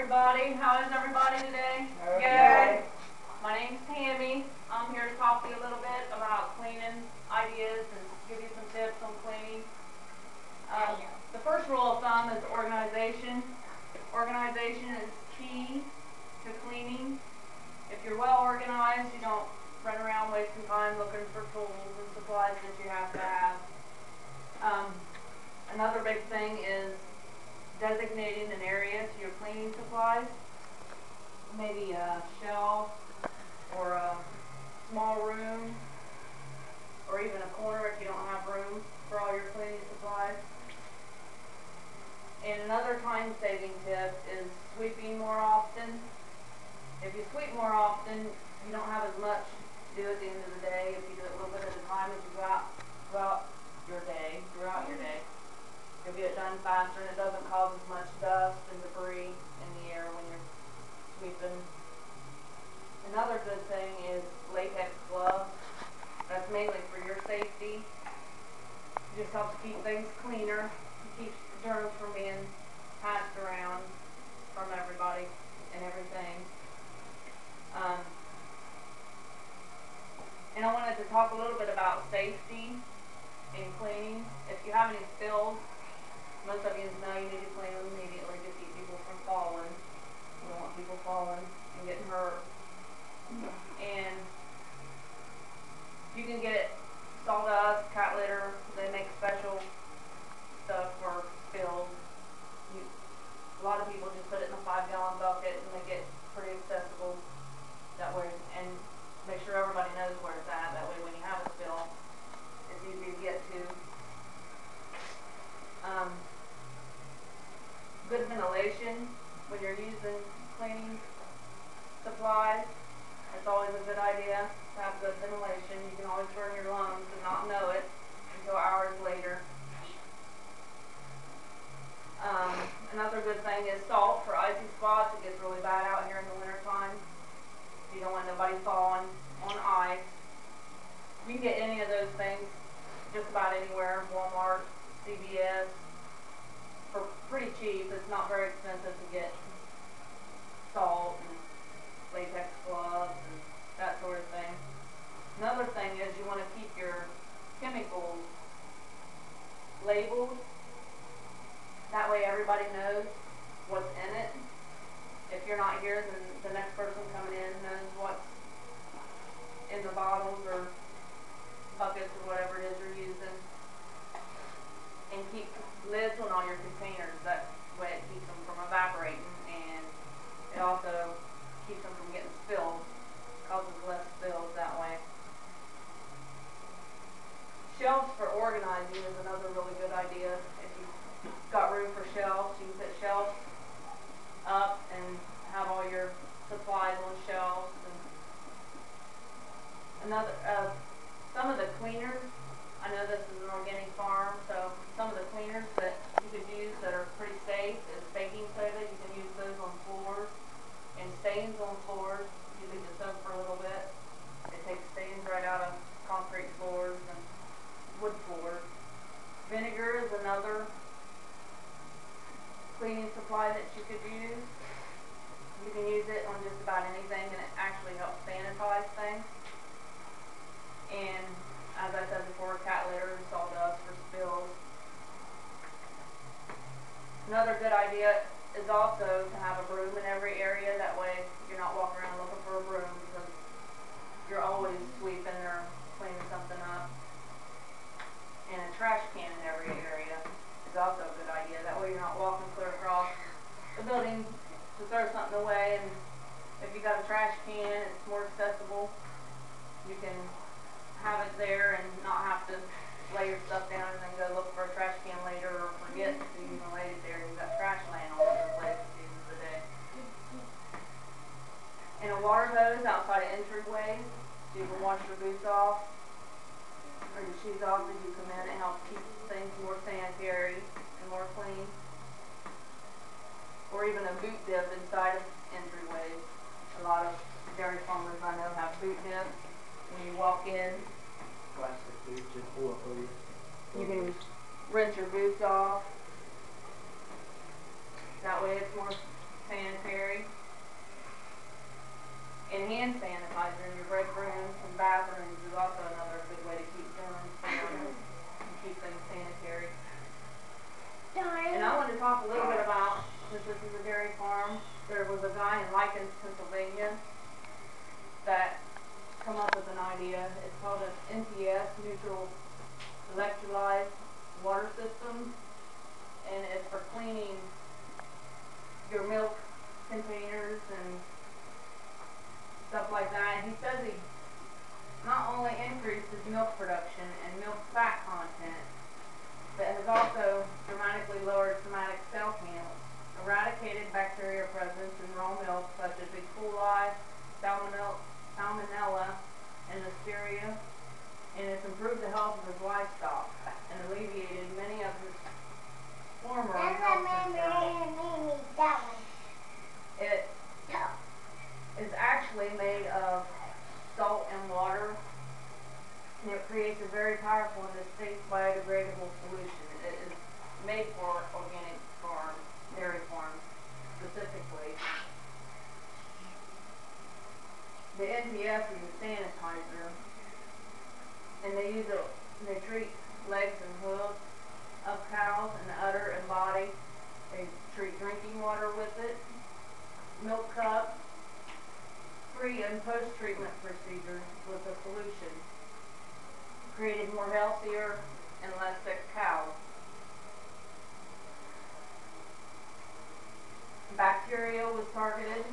everybody. How is everybody today? Good. My name's Tammy. I'm here to talk to you a little bit about cleaning ideas and give you some tips on cleaning. The first rule of thumb is organization. Organization is key to cleaning. If you're well organized, you don't run around wasting time looking for tools and supplies that you have to have. Another big thing is designating an area to your cleaning supplies. Maybe a shelf or a small room or even a corner if you don't have room for all your cleaning supplies. And another time-saving tip is sweeping more often. If you sweep more often, you don't have as much to do at the end of the day. If you do it a little bit at a time as you go out throughout your day, you'll get it done faster and it doesn't cause as much dust and debris in the air when you're sweeping. Another good thing is latex gloves. That's mainly for your safety. It just helps keep things cleaner. It keeps germs from being passed around from everybody and everything. And I wanted to talk a little bit about safety in cleaning. If you have any spills, most of you know you need to clean them immediately to keep people from falling. You don't want people falling and getting hurt. And you can get sawdust, cat litter. They make special stuff for spills. A lot of people just put it in a 5-gallon bucket and make it pretty accessible that way. And make sure everybody knows where it's at. That way when you have a spill, it's easy to get to. Good ventilation when you're using cleaning supplies. It's always a good idea to have good ventilation. You can always burn your lungs and not know it until hours later. Another good thing is salt for icy spots. It gets really bad out here in the winter time. You don't want nobody falling on ice. You can get any of those things just about anywhere, Walmart, CVS, for pretty cheap. It's not very expensive to get salt and latex gloves and that sort of thing. Another thing is you want to keep your chemicals labeled. That way everybody knows what's in it. If you're not here, then the next person coming in knows what's in the bottles or buckets or whatever it is you're using. And keep lids on all your containers. That way it keeps them from evaporating, and it also keeps them from getting spilled. Causes less spills that way. Shelves for organizing is another really good idea. If you've got room for shelves, you can put shelves up and have all your supplies on shelves. And some of the cleaners, I know this is an organic farm, so some of the cleaners that you could use that are pretty safe is baking soda. You can use those on floors and stains on floors. You leave the soap for a little bit. It takes stains right out of concrete floors and wood floors. Vinegar is another cleaning supply that you could use. You can use it on just about anything, and it actually helps sanitize things. And as I said before, cat litter and sawdust for spills. Another good idea is also to have a broom in every area. That way you're not walking around looking for a broom because you're always sweeping or cleaning something up. And a trash can in every area is also a good idea. That way you're not walking clear across the building to throw something away. And if you got a trash can, it's more accessible. You can have it there and not have to lay your stuff down and then go look for a trash can later or forget to even lay it there. You've got trash laying all over the place at the end of the day. And a water hose outside of entryways so you can wash your boots off or your shoes off as you come in. It helps keep things more sanitary and more clean. Or even a boot dip inside of entryways. A lot of dairy farmers I know have boot dips. When you walk in, Plastic boots and pull up over you can rinse your boots off. That way it's more sanitary, and hand sanitizer in your break rooms and bathrooms is also another good way to keep germs down and keep things sanitary. And I wanted to talk a little bit about, since this is a dairy farm, there was a guy in Lycans, Pennsylvania that come up with an idea. It's called an NTS, Neutral Electrolyte Water System, and it's for cleaning your milk containers and stuff like that. He says he not only increases milk production and milk fat content, but has also dramatically lowered somatic cell counts, eradicated bacteria presence in raw milk such as E. coli, salmonella, and listeria, and it's improved the health of his livestock and alleviated many of his former health concerns. It is actually made of salt and water, and it creates a very powerful and distinct biodegradable solution. It is made for organic farms, dairy farms specifically. The NTS is a sanitizer, and they treat legs and hooves of cows and the udder and body. They treat drinking water with it, milk cups, pre and post-treatment procedures with the solution. Created more healthier and less sick cows. Bacteria was targeted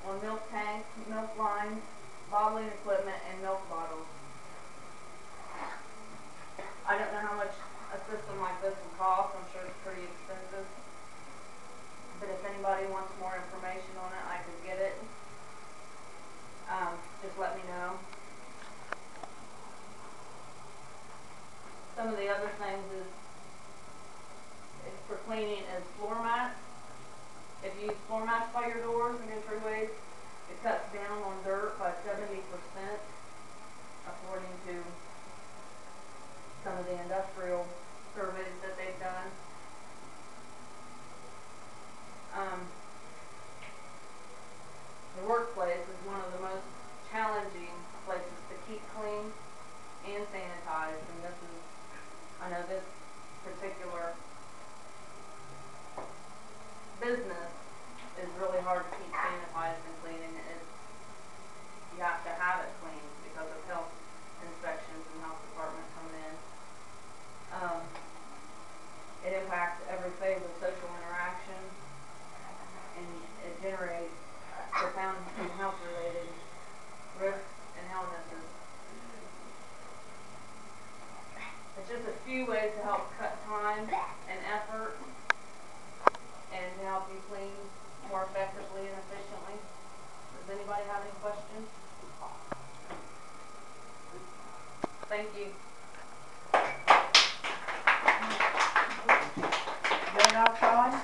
on milk tanks, milk lines, bottling equipment, and milk bottles. I don't know how much a system like this will cost. I'm sure it's pretty expensive. But if anybody wants more information on it, I could get it. Just let me know. Some of the other things is for cleaning is floor mats. If you use floor mats by your doors and entryways, it cuts down on dirt by 70%, according to some of the industrial surveys that they've done. The workplace is one of the most challenging places to keep clean and sanitized, and this is, I know this particular business is really hard to keep sanitized and clean, and you have to have it clean because of health inspections and health department coming in. It impacts every phase of social interaction, and it generates profound health-related risks and illnesses. It's just a few ways to help cut time and effort and to help you clean more effectively and efficiently. Does anybody have any questions? Thank you. Going outside?